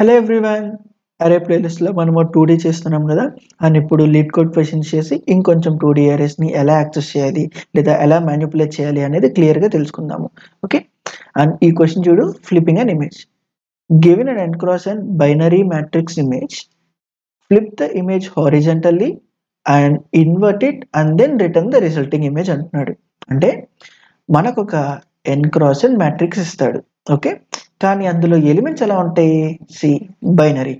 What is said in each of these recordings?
Hello everyone. అరే ప్లేలిస్ట్లో మనము 2D చేస్తున్నాం కదా, అండ్ ఇప్పుడు లీడ్ కోడ్ క్వశ్చన్స్ చేసి ఇంకొంచెం 2D అరేస్ని ఎలా యాక్సెస్ చేయాలి లేదా ఎలా మ్యానిపులేట్ చేయాలి అనేది క్లియర్గా తెలుసుకుందాము. ఓకే, అండ్ ఈ క్వశ్చన్ చూడు. Flipping an image given and n cross and binary matrix image, flip the image horizontally and invert it and then return the resulting image అంటున్నాడు. అంటే మనకు ఒక ఎన్క్రాస్ అండ్ మ్యాట్రిక్స్ ఇస్తాడు. ఓకే, కానీ అందులో ఎలిమెంట్స్ ఎలా ఉంటాయి? See binary,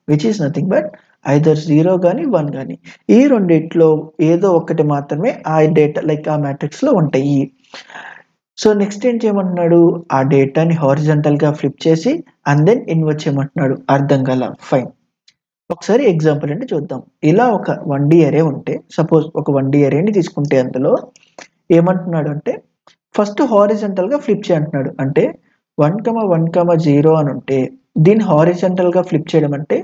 which is nothing but either 0 కానీ 1 కానీ. ఈ రెండిట్లో ఏదో ఒకటి మాత్రమే ఆ డేటా లైక్ ఆ మ్యాట్రిక్స్లో ఉంటాయి. సో నెక్స్ట్ ఏం చేయమంటున్నాడు? ఆ డేటాని హారిజంటల్గా ఫ్లిప్ చేసి అండ్ దెన్ ఇన్వర్ట్ చేయమంటున్నాడు. అర్థం గల ఫైన్. ఒకసారి ఎగ్జాంపుల్ అంటే చూద్దాం. ఇలా ఒక 1D అరే ఉంటే, సపోజ్ ఒక 1D అరేని తీసుకుంటే అందులో ఏమంటున్నాడు అంటే ఫస్ట్ హారిజంటల్గా ఫ్లిప్ చేయంటున్నాడు. అంటే 1,1,0 అని ఉంటే దీన్ని హారిజంటల్గా ఫ్లిప్ చేయడం అంటే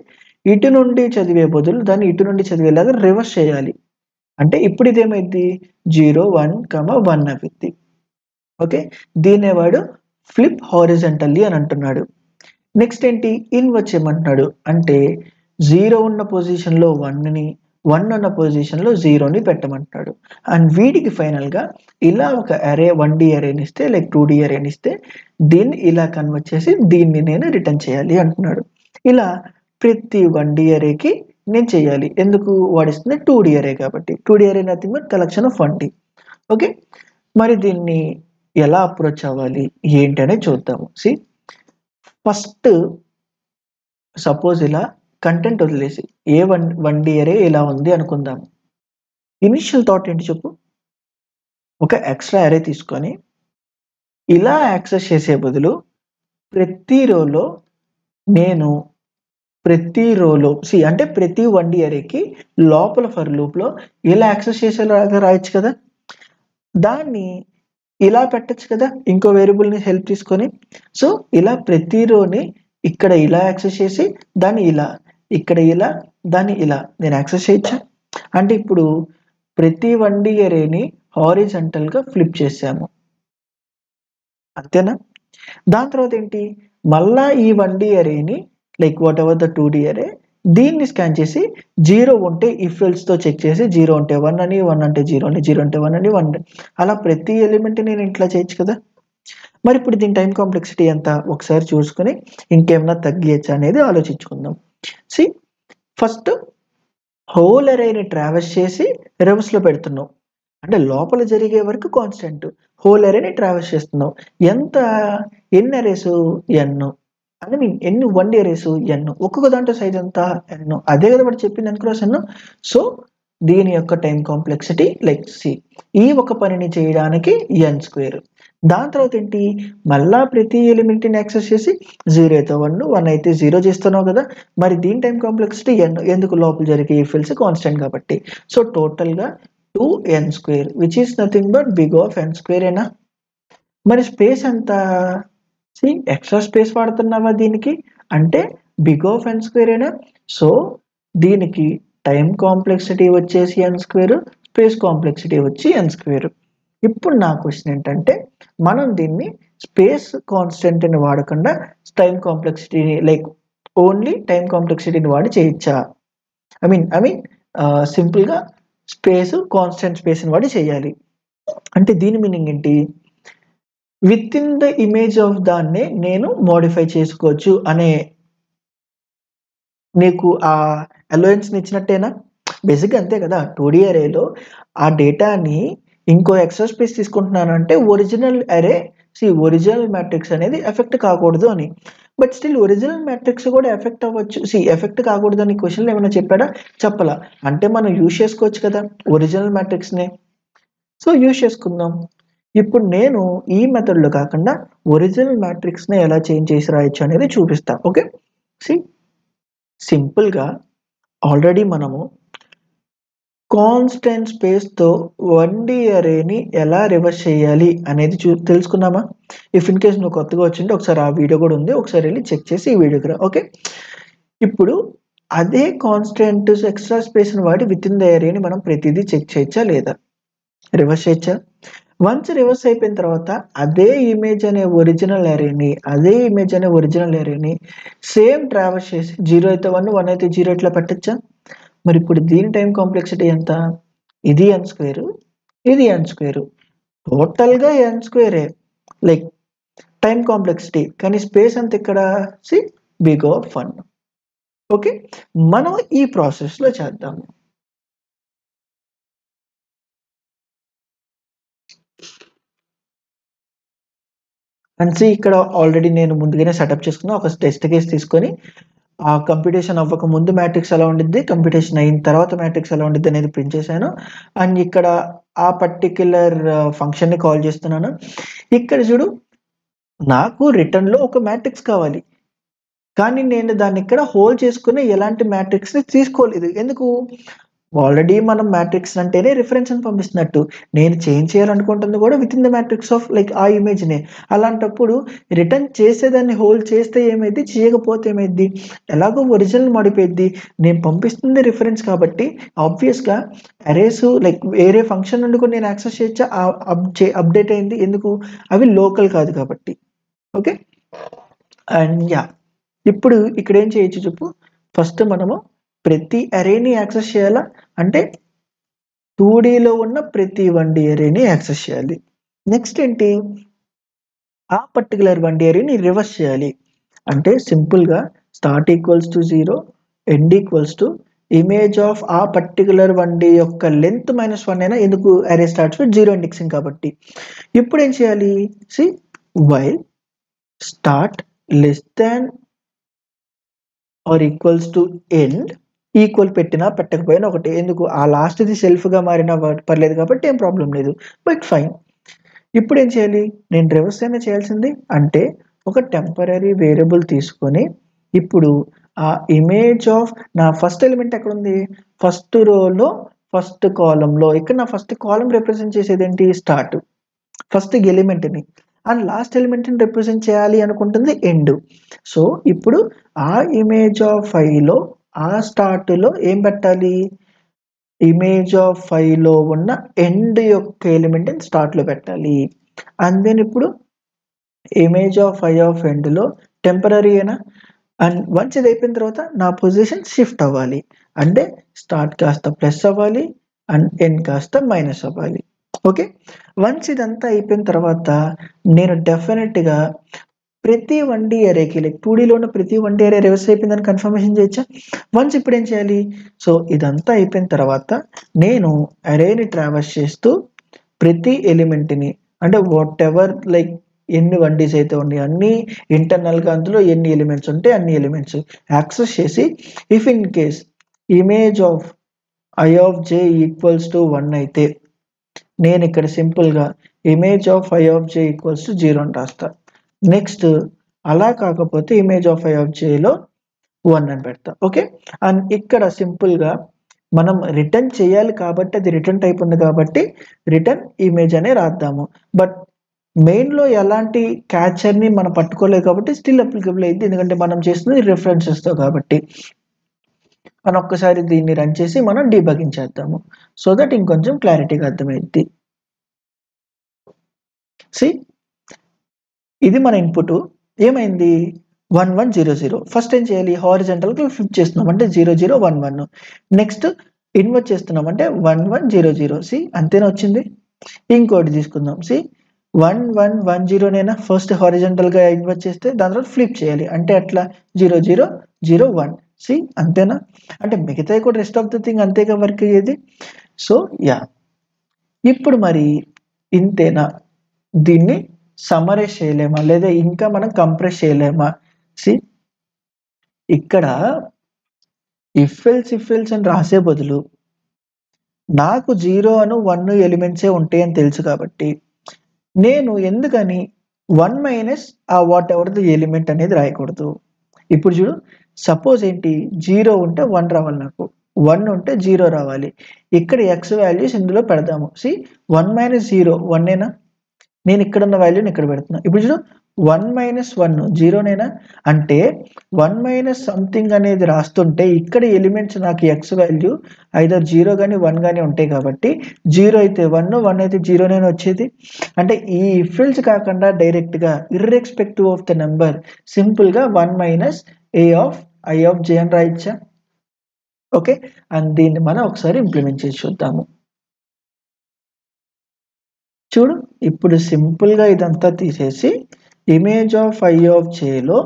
ఇటు నుండి చదివే బదులు దాన్ని ఇటు నుండి చదివేలాగా రివర్స్ చేయాలి. అంటే ఇప్పుడు ఇదేమైంది? 0, 1, 1 అవుద్ది. ఓకే, దీన్నే వాడు ఫ్లిప్ హారిజంటల్లీ అని అంటున్నాడు. నెక్స్ట్ ఏంటి? ఇన్వర్ట్ చేయమంటున్నాడు. అంటే 0 ఉన్న పొజిషన్లో 1ని, 1 ఉన్న పొజిషన్లో 0ని పెట్టమంటున్నాడు. అండ్ వీడికి ఫైనల్గా ఇలా ఒక అరే 1D అరేని ఇస్తే, లైక్ 2D అరేని ఇస్తే దీన్ని ఇలా కన్వర్ట్ చేసి దీన్ని నేను రిటర్న్ చేయాలి అంటున్నాడు. ఇలా ప్రతి 1D అరేకి నేను చేయాలి. ఎందుకు? వాడిస్తుంది 2D అరే కాబట్టి. 2D అరే nothing but collection of 1D. Okay, మరి దీన్ని ఎలా అప్రోచ్ అవ్వాలి ఏంటి అనేది చూద్దాము. సి ఫస్ట్ సపోజ్ ఇలా కంటెంట్ వదిలేసి ఏ 1D అరే ఇలా ఉంది అనుకుందాము. ఇనిషియల్ థాట్ ఏంటి చెప్పు? ఒక ఎక్స్ట్రా అరే తీసుకొని ఇలా యాక్సెస్ చేసే బదులు ప్రతి రోలో అంటే ప్రతి 1D అరేకి లోపల ఫర్ లూప్లో ఇలా యాక్సెస్ చేసేలాగా రాయొచ్చు కదా. దాన్ని ఇలా పెట్టచ్చు కదా, ఇంకో వేరియబుల్ని హెల్ప్ తీసుకొని. సో ఇలా ప్రతి రోని ఇక్కడ ఇలా యాక్సెస్ చేసి దాన్ని ఇలా, ఇక్కడ ఇలా, దాన్ని ఇలా నేను యాక్సెస్ చేయొచ్చా? అంటే ఇప్పుడు ప్రతి 1D అరేని హారిజంటల్గా ఫ్లిప్ చేసాము, అంతేనా? దాని తర్వాత ఏంటి? మళ్ళా ఈ 1D అరేని like whatever the 2D array దీన్ని స్కాన్ చేసి 0 ఉంటే ఇఫ్ ఎల్స్తో చెక్ చేసి 0 ఉంటే 1 అని, 1 అంటే 0 అని, 0 అంటే 1 అని, 1 అలా ప్రతి ఎలిమెంట్ నేను ఇట్లా చేయొచ్చు కదా. మరి ఇప్పుడు దీని టైం కాంప్లెక్సిటీ ఎంత ఒకసారి చూసుకొని ఇంకేమైనా తగ్గియచ్చా అనేది ఆలోచించుకుందాం. సి ఫస్ట్ హోల్ అరేని ట్రావెర్స్ చేసి రివర్స్లో పెడుతున్నాం. అంటే లోపల జరిగే వరకు కాన్స్టెంట్, హోల్ అరేని ట్రావెర్స్ చేస్తున్నాం. ఎంత? ఎన్ని అరేసు? ఎన్. ఐ మీన్ ఎన్ని 1D అరేసు? ఎన్. ఒక్కొక్క దాంట్లో సైజ్ ఎంత? ఎన్. అదే కదా వాడు చెప్పింది ఎన్క్రాస్ ఎన్. సో దీని యొక్క టైం కాంప్లెక్సిటీ లైక్ సి, ఈ ఒక పనిని చేయడానికి n². దాని తర్వాత ఏంటి? మళ్ళా ప్రతి ఎలిమెంట్ని యాక్సెస్ చేసి 0 అయితే 1, 1 అయితే 0 చేస్తున్నావు కదా. మరి దీని టైం కాంప్లెక్సిటీ n. ఎందుకు? లోపల జరిగే ఇఫ్ ఎల్స్ కాన్స్టెంట్ కాబట్టి. సో టోటల్గా 2n² which is nothing but big of n². మరి స్పేస్ ఎంత? సి ఎక్స్ట్రా స్పేస్ వాడుతున్నావా దీనికి అంటే బిగ్ ఆఫ్ n². సో దీనికి టైం కాంప్లెక్సిటీ వచ్చేసి n², స్పేస్ కాంప్లెక్సిటీ వచ్చి n². ఇప్పుడు నా క్వశ్చన్ ఏంటంటే మనం దీన్ని స్పేస్ కాన్స్టెంట్ని వాడకుండా టైం కాంప్లెక్సిటీని లైక్ ఓన్లీ టైం కాంప్లెక్సిటీని వాడి చేయొచ్చా? ఐ మీన్ సింపుల్గా స్పేస్ కాన్స్టెంట్ స్పేస్ని వాడి చేయాలి అంటే దీని మీనింగ్ ఏంటి? With in the image of దాన్నే నేను మోడిఫై చేసుకోవచ్చు అనే నీకు ఆ అలవెన్స్ని ఇచ్చినట్టేనా? బేసిక్గా అంతే కదా. 2D అరేలో ఆ డేటాని ఇంకో ఎక్స్ట్రా స్పేస్ తీసుకుంటున్నాను అంటే ఒరిజినల్ అరే ఒరిజినల్ మ్యాట్రిక్స్ అనేది ఎఫెక్ట్ కాకూడదు అని. బట్ స్టిల్ ఒరిజినల్ మ్యాట్రిక్స్ కూడా ఎఫెక్ట్ అవ్వచ్చు. ఎఫెక్ట్ కాకూడదు అని క్వశ్చన్లో ఏమైనా చెప్పాడా? చెప్పలా. అంటే మనం యూజ్ చేసుకోవచ్చు కదా ఒరిజినల్ మ్యాట్రిక్స్ని. సో యూజ్ చేసుకుందాం. ఇప్పుడు నేను ఈ మెథడ్లో కాకుండా ఒరిజినల్ మ్యాట్రిక్స్ని ఎలా చేంజ్ చేసి రాయొచ్చు అనేది చూపిస్తా. ఓకే, సింపుల్గా ఆల్రెడీ మనము కాన్స్టెంట్ స్పేస్తో 1D అరేని ఎలా రివర్స్ చేయాలి అనేది తెలుసుకున్నామా? ఇఫ్ ఇన్ కేస్ నువ్వు కొత్తగా వచ్చింటే ఒకసారి ఆ వీడియో కూడా ఉంది, ఒకసారి వెళ్ళి చెక్ చేసి ఈ వీడియోకి రా. ఓకే, ఇప్పుడు అదే కాన్స్టెంట్ ఎక్స్ట్రా స్పేస్ని వాడి విత్ ఇన్ ద అరేని మనం ప్రతిదీ చెక్ చేయొచ్చా లేదా? రివర్స్ చేయొచ్చా? వన్స్ రివర్స్ అయిపోయిన తర్వాత అదే ఇమేజ్ అనే ఒరిజినల్ అరేని సేమ్ ట్రావర్స్ చేసి 0 అయితే 1 1 అయితే 0 ఇట్లా పెట్టచ్చా? మరి ఇప్పుడు దీని టైం కాంప్లెక్సిటీ ఎంత? ఇది n స్క్వేర్, ఇది n స్క్వేర్, టోటల్గా n స్క్వేరే లైక్ టైం కాంప్లెక్సిటీ. కానీ స్పేస్ అంత ఇక్కడ బిగ్ ఆఫ్ 1. ఓకే, మనం ఈ ప్రాసెస్లో చేద్దాము. అండ్ ఇక్కడ ఆల్రెడీ నేను ముందుగానే సెటప్ చేసుకున్నా. ఒక టెస్ట్ కేస్ తీసుకొని ఆ కంప్యూటేషన్ అవ్వక ముందు మ్యాట్రిక్స్ ఎలా ఉండిద్ది, కంప్యూటేషన్ అయిన తర్వాత మ్యాట్రిక్స్ ఎలా ఉండిద్ది అనేది ప్రింట్ చేశాను. అండ్ ఇక్కడ ఆ పర్టిక్యులర్ ఫంక్షన్ని కాల్ చేస్తున్నాను. ఇక్కడ చూడు, నాకు రిటర్న్లో ఒక మ్యాట్రిక్స్ కావాలి, కానీ నేను దాన్ని ఇక్కడ హోల్డ్ చేసుకుని ఎలాంటి మ్యాట్రిక్స్ని తీసుకోలేదు. ఎందుకు? ఆల్రెడీ మనం మ్యాట్రిక్స్ అంటేనే రిఫరెన్స్ అని పంపిస్తున్నట్టు. నేను చేంజ్ చేయాలనుకుంటుంది కూడా with in the matrix of like ఆ ఇమేజ్నే. అలాంటప్పుడు రిటర్న్ చేసేదాన్ని హోల్డ్ చేస్తే ఏమైంది, చేయకపోతే ఏమైంది? ఎలాగో ఒరిజినల్ మాడిపోయింది. నేను పంపిస్తుంది రిఫరెన్స్ కాబట్టి ఆబ్వియస్గా అరేస్ లైక్ వేరే ఫంక్షన్ నుండి కూడా నేను యాక్సెస్ చేయొచ్చా? అప్డేట్ అయింది. ఎందుకు? అవి లోకల్ కాదు కాబట్టి. ఓకే, అండ్ ఇప్పుడు ఇక్కడ ఏం చేయొచ్చు చెప్పు. ఫస్ట్ మనము ప్రతి అరేని యాక్సెస్ చేయాలా అంటే 2Dలో ఉన్న ప్రతి 1D అరేని యాక్సెస్ చేయాలి. నెక్స్ట్ ఏంటి, ఆ పర్టికులర్ 1D అరేని రివర్స్ చేయాలి. అంటే సింపుల్గా start equals to 0, end equals to image of ఆ పర్టికులర్ 1D యొక్క లెంత్ -1 అయినా. ఎందుకు? అరే స్టార్ట్స్ విత్ 0 ఇండెక్సింగ్ కాబట్టి. ఇప్పుడు ఏం చేయాలి, while start less than or equals to end, equal పెట్టినా పెట్టకపోయినా ఒకటి. ఎందుకు? ఆ లాస్ట్ది సెల్ఫ్గా మారినా పర్లేదు కాబట్టి ఏం ప్రాబ్లం లేదు, బట్ ఫైన్. ఇప్పుడు ఏం చేయాలి, నేను రివర్స్ అయినా చేయాల్సింది. అంటే ఒక టెంపరీ వేరియబుల్ తీసుకొని ఇప్పుడు ఆ ఇమేజ్ ఆఫ్ నా ఫస్ట్ ఎలిమెంట్ ఎక్కడ ఉంది, ఫస్ట్ రోలో ఫస్ట్ కాలంలో. ఇక్కడ నా ఫస్ట్ కాలం రిప్రజెంట్ చేసేది ఏంటి, స్టార్ట్, ఫస్ట్ ఎలిమెంట్ని. అండ్ లాస్ట్ ఎలిమెంట్ని రిప్రజెంట్ చేయాలి అనుకుంటుంది ఎండ్. సో ఇప్పుడు ఆ ఇమేజ్ ఆఫ్ 5లో ఆ స్టార్ట్లో ఏం పెట్టాలి, ఇమేజ్ ఆఫ్ 5లో ఉన్న ఎండ్ యొక్క ఎలిమెంట్ని స్టార్ట్లో పెట్టాలి. అండ్ దెన్ ఇప్పుడు ఇమేజ్ ఆఫ్ 5 ఆఫ్ ఎండ్లో టెంపరీ అయినా. అండ్ వన్స్ ఇది అయిపోయిన తర్వాత నా పొజిషన్ షిఫ్ట్ అవ్వాలి. అంటే స్టార్ట్ కాస్త ప్లస్ అవ్వాలి అండ్ ఎండ్ కాస్త మైనస్ అవ్వాలి. ఓకే, వన్స్ ఇదంతా అయిపోయిన తర్వాత నేను డెఫినెట్గా ప్రతి 1D అరేకి లైక్ 2Dలో ఉన్న ప్రతి 1D అరే రివర్స్ అయిపోయిందని కన్ఫర్మేషన్ చేయొచ్చా? వన్స్ ఇప్పుడు ఏం చేయాలి, సో ఇదంతా అయిపోయిన తర్వాత నేను అరేని ట్రావర్స్ చేస్తూ ప్రతి ఎలిమెంట్ని అంటే వాట్ ఎవర్ లైక్ ఎన్ని 1Ds అయితే ఉన్నాయి అన్ని ఇంటర్నల్గా అందులో ఎన్ని ఎలిమెంట్స్ ఉంటే అన్ని ఎలిమెంట్స్ యాక్సెస్ చేసి if in case image of I of j equals to 1 అయితే నేను ఇక్కడ సింపుల్గా image of I of j equals to 0 అని రాస్తా. నెక్స్ట్ అలా కాకపోతే ఇమేజ్ ఆఫ్ I of jలో 1 అని పెడతా. ఓకే, అండ్ ఇక్కడ సింపుల్గా మనం రిటర్న్ చేయాలి కాబట్టి అది రిటర్న్ టైప్ ఉంది కాబట్టి రిటర్న్ ఇమేజ్ అనే రాద్దాము. బట్ మెయిన్లో ఎలాంటి క్యాచర్ని మనం పట్టుకోలేదు కాబట్టి స్టిల్ అప్లికబుల్ అయింది, ఎందుకంటే మనం చేస్తుంది రిఫరెన్సెస్తో కాబట్టి. మనం ఒక్కసారి దీన్ని రన్ చేసి మనం డీబగింగ్ చేద్దాము సో దట్ ఇంకొంచెం క్లారిటీగా అర్థమైంది. ఇది మన ఇన్పుట్. ఏమైంది, 1 1 0 0. ఫస్ట్ ఏం చేయాలి, హారిజంటల్గా ఫ్లిప్ చేస్తున్నాం అంటే 0 0 1 1. నెక్స్ట్ ఇన్వర్ట్ చేస్తున్నాం అంటే 1 1 0 0. అంతేనా వచ్చింది. ఇంకోటి తీసుకుందాం. 1 1 1 0 నైనా ఫస్ట్ హారిజంటల్గా ఇన్వర్ట్ చేస్తే దాని తర్వాత ఫ్లిప్ చేయాలి అంటే అట్లా 0 0 0 1. అంతేనా? అంటే మిగతాయి కూడా రెస్ట్ ఆఫ్ ద థింగ్ అంతేగా వర్క్ అయ్యేది. సో ఇప్పుడు మరి ఇంతేనా, దీన్ని సమరైజ్ చేయలేమా లేదా ఇంకా మనం కంప్రెస్ చేయలేమా? ఇక్కడ ఇఫ్ ఎల్స్ అని రాసే బదులు నాకు 0 అను 1 ఎలిమెంట్సే ఉంటాయని తెలుసు కాబట్టి నేను ఎందుకని 1 మైనస్ ఆ వాట్ ఎవర్ ది ఎలిమెంట్ అనేది రాయకూడదు. ఇప్పుడు చూడు, సపోజ్ ఏంటి 0 ఉంటే 1 రావాలి, నాకు 1 ఉంటే 0 రావాలి. ఇక్కడ ఎక్స్ వాల్యూస్ ఇందులో పెడదాము. 1 మైనస్ 0 1ఏనా, నేను ఇక్కడ ఉన్న వాల్యూని ఇక్కడ పెడుతున్నా. ఇప్పుడు చూడు 1 మైనస్ 1 జీరోనేనా? అంటే 1 మైనస్ సంథింగ్ అనేది రాస్తుంటే ఇక్కడ ఎలిమెంట్స్ నాకు ఎక్స్ వాల్యూ ఐదర్ 0 గాని 1 గాని ఉంటాయి కాబట్టి 0 అయితే 1 1 అయితే 0 నేనా వచ్చేది. అంటే ఈ ఇఫ్ ఎల్స్ కాకుండా డైరెక్ట్‌గా ఇర్రెస్పెక్టివ్ ఆఫ్ ద నంబర్ సింపుల్‌గా 1 minus a of i of j అని రాయొచ్చా? ఓకే. అండ్ దీన్ని మనం ఒకసారి ఇంప్లిమెంట్ చేసి చూద్దాము. చూడు ఇప్పుడు సింపుల్‌గా ఇదంతా తీసేసి ఇమేజ్ ఆఫ్ i ఆఫ్ jలో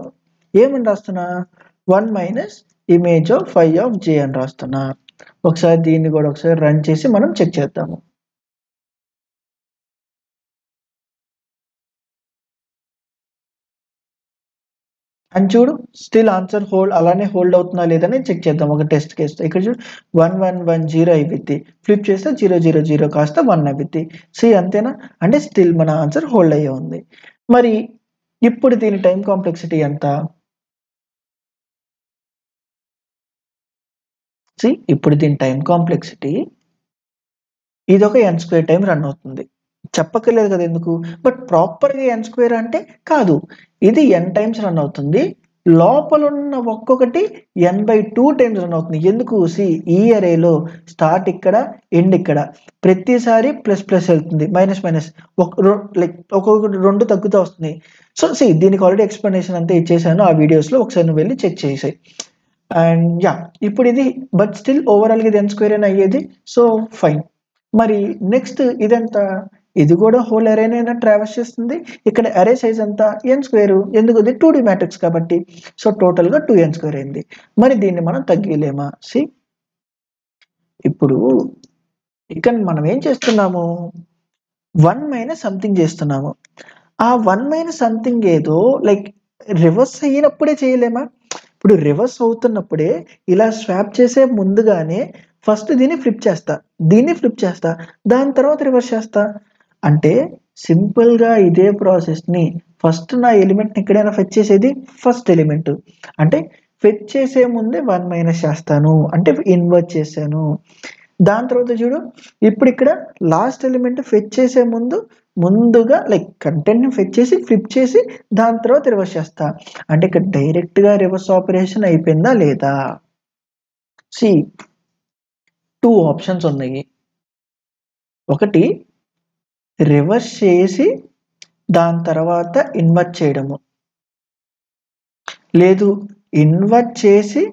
ఏమని రాస్తున్నా 1 minus image of i of j అని రాస్తున్నా. ఒకసారి దీన్ని కూడా ఒకసారి రన్ చేసి మనం చెక్ చేద్దాము. అండ్ చూడు స్టిల్ ఆన్సర్ హోల్డ్ అలానే హోల్డ్ అవుతుందా లేదని చెక్ చేద్దాం ఒక టెస్ట్ కేస్‌తో. ఇక్కడ చూడు 1 1 1 0 అయిపోద్ది. ఫ్లిప్ చేస్తే 0 0 0 కాస్త 1 అయిపోద్ది. సీ అంతేనా? అంటే స్టిల్ మన ఆన్సర్ హోల్డ్ అయ్యే ఉంది. మరి ఇప్పుడు దీని టైమ్ కాంప్లెక్సిటీ ఎంత? సీ ఇప్పుడు దీని టైమ్ కాంప్లెక్సిటీ ఇదొక n స్క్వేర్ టైమ్ రన్ అవుతుంది. చెప్పక్కర్లేదు కదా ఎందుకు? బట్ ప్రాపర్‌గా n స్క్వేర్ అంటే కాదు. ఇది n టైమ్స్ రన్ అవుతుంది. లోపలున్న ఒక్కొక్కటి n/2 టైమ్స్ రన్ అవుతుంది. ఎందుకు? ఈ అరేలో స్టార్ట్ ఇక్కడ, ఎండ్ ఇక్కడ. ప్రతిసారి ప్లస్ ప్లస్ వెళ్తుంది. మైనస్ మైనస్ ఒక్కొక్కటి 2 తగ్గుతా వస్తుంది. సో దీనికి ఆల్రెడీ ఎక్స్‌ప్లనేషన్ అంతా ఇచ్చేసాను. ఆ వీడియోస్‌లో ఒకసారి నువ్వు వెళ్లి చెక్ చేసేయి. And yeah! ఇప్పుడు ఇది బట్ స్టిల్ ఓవరాల్‌గా ఇది n స్క్వేరేనా అయ్యేది. So fine. మరి నెక్స్ట్ ఇదెంత? ఇది కూడా హోల్ అరేనేనా ట్రావర్స్ చేస్తుంది. ఇక్కడ అరే సైజ్ ఎంత? n square. ఎందుకు? ఇది 2D మ్యాట్రిక్స్ కాబట్టి. సో టోటల్‌గా 2n స్క్వేర్ అయింది. మరి దీన్ని మనం తగ్గియలేమా? ఇప్పుడు ఇక్కడ మనం ఏం చేస్తున్నాము? 1 మైనస్ సంథింగ్ చేస్తున్నాము. ఆ 1 మైనస్ సంథింగ్ ఏదో రివర్స్ అయినప్పుడే చేయలేమా? ఇప్పుడు రివర్స్ అవుతున్నప్పుడే ఇలా స్వాప్ చేసే ముందుగానే ఫస్ట్ దీన్ని ఫ్లిప్ చేస్తా. దీన్ని ఫ్లిప్ చేస్తా. దాని తర్వాత రివర్స్ చేస్తా. అంటే సింపుల్‌గా ఇదే ప్రాసెస్‌ని ఫస్ట్ నా ఎలిమెంట్‌ని ఎక్కడైనా ఫెచ్ చేసేది ఫస్ట్ ఎలిమెంట్. అంటే ఫెచ్ చేసే ముందే 1 మైనస్ చేస్తాను. అంటే ఇన్వర్ట్ చేశాను. దాని తర్వాత చూడు ఇప్పుడు ఇక్కడ లాస్ట్ ఎలిమెంట్ ఫెచ్ చేసే ముందుగా కంటెంట్‌ని ఫెచ్ చేసి ఫ్లిప్ చేసి దాని తర్వాత రివర్స్ చేస్తా. అంటే ఇక్కడ డైరెక్ట్‌గా రివర్స్ ఆపరేషన్ అయిపోయిందా లేదా? సీ 2 ఆప్షన్స్ ఉన్నాయి. ఒకటి రివర్స్ చేసి దాని తర్వాత ఇన్వర్ట్ చేయడము. లేదు ఇన్వర్ట్ చేసి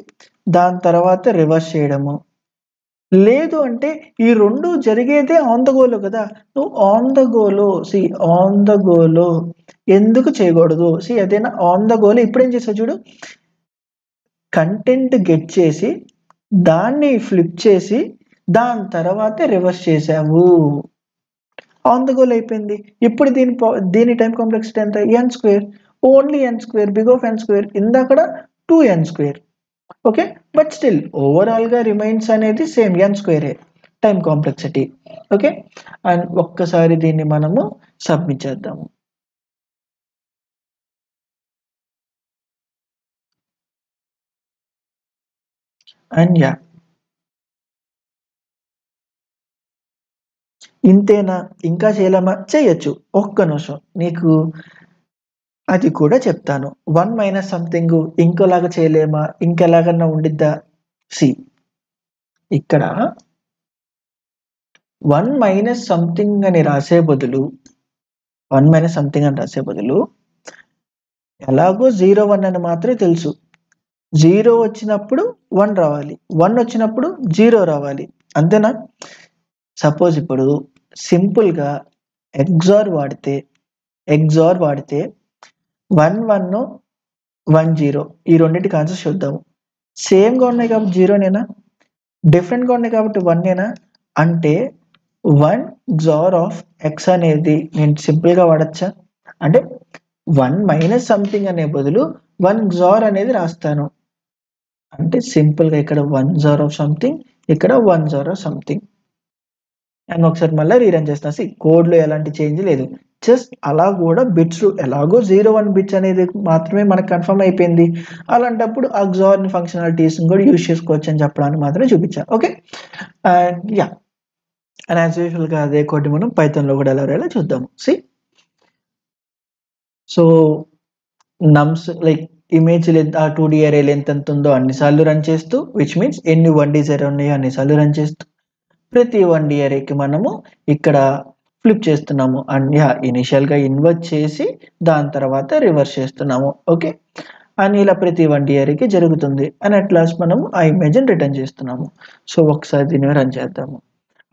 దాని తర్వాత రివర్స్ చేయడము. లేదు అంటే ఈ 2 జరిగేదే ఆన్ ద గోలో కదా! నువ్వు ఆన్ ద గోలో ఎందుకు చేయకూడదు? అదేనా ఆన్ ద గోలో ఇప్పుడేం చేసావు చూడు. కంటెంట్ గెట్ చేసి దాన్ని ఫ్లిప్ చేసి దాని తర్వాత రివర్స్ చేసావు. ఆన్ ద గోల్ అయిపోయింది. ఇప్పుడు దీని టైమ్ కాంప్లెక్సిటీ ఎంత? n square. Only n square. Big of n square. ఇందాకడ 2n square. Okay. But still ఓవరాల్‌గా రిమైన్స్ అనేది సేమ్ n స్క్వేరే టైమ్ కాంప్లెక్సిటీ. ఓకే. అండ్ ఒక్కసారి దీన్ని మనము సబ్మిట్ చేద్దాము. And yeah! ఇంతేనా? ఇంకా చేయలేమా? చేయొచ్చు. ఒక్క నిమిషం. నీకు అది కూడా చెప్తాను. 1 మైనస్ సంథింగ్ ఇంకోలాగా చేయలేమా? ఇంకెలాగన్నా ఉండిద్దా? సీ ఇక్కడ 1 మైనస్ సంథింగ్ అని రాసే బదులు 1 మైనస్ సంథింగ్ అని రాసే బదులు ఎలాగో 0 1 అని మాత్రమే తెలుసు. 0 వచ్చినప్పుడు 1 రావాలి. 1 వచ్చినప్పుడు 0 రావాలి. అంతేనా? సపోజ్ ఇప్పుడు సింపుల్‌గా ఎక్సార్ వాడితే 1 1 1 0 ఈ రెండిటికి ఆన్సర్స్ చూద్దాము. సేమ్‌గా ఉన్నాయి కాబట్టి 0 నేనా? డిఫరెంట్‌గా ఉన్నాయి కాబట్టి 1 నేనా? అంటే 1 XOR ఆఫ్ x అనేది నేను సింపుల్‌గా వాడొచ్చా? అంటే 1 మైనస్ సంథింగ్ అనే బదులు 1 XOR అనేది రాస్తాను. అంటే సింపుల్‌గా ఇక్కడ 1 XOR ఆఫ్ సంథింగ్, ఇక్కడ 1 XOR ఆఫ్ సంథింగ్. అండ్ ఒకసారి మళ్ళా రీరన్ చేస్తున్నా. కోడ్‌లో ఎలాంటి చేంజ్ లేదు. జస్ట్ అలా కూడా బిట్స్ ఎలాగో 0, 1 బిట్స్ అనేది మాత్రమే మనకు కన్ఫర్మ్ అయిపోయింది. అలాంటప్పుడు ఆ XOR ఫంక్షనాలిటీస్‌ని కూడా యూజ్ చేసుకోవచ్చు అని చెప్పడానికి మాత్రమే చూపించా. Okay. And yeah! And as యూజువల్‌గా అదే కోడ్‌ని మనం పైథాన్‌లో కూడా ఎలా రాయాలో చూద్దాము. So nums like image length uh 2D అరే లెంత్ ఎంత ఉందో అన్నిసార్లు రన్ చేస్తూ విచ్ మీన్స్ ఎన్ని 1Ds అరే ఉన్నాయో అన్నిసార్లు రన్ చేస్తూ ప్రతి 1D అరేకి మనము ఇక్కడ ఫ్లిప్ చేస్తున్నాము అండ్ ఇనిషియల్గా ఇన్వర్ట్ చేసి దాని తర్వాత రివర్స్ చేస్తున్నాము. ఓకే, అని ఇలా ప్రతి 1D అరేకి జరుగుతుంది అండ్ అట్ లాస్ట్ మనం ఆ ఇమేజ్ని రిటర్న్ చేస్తున్నాము. సో ఒకసారి దీన్ని రన్ చేద్దాము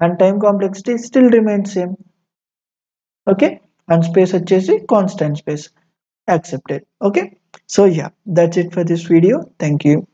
and time complexity still remains same. Okay, and space వచ్చేసి constant space accepted. Okay, so yeah, that's it for this video. Thank you.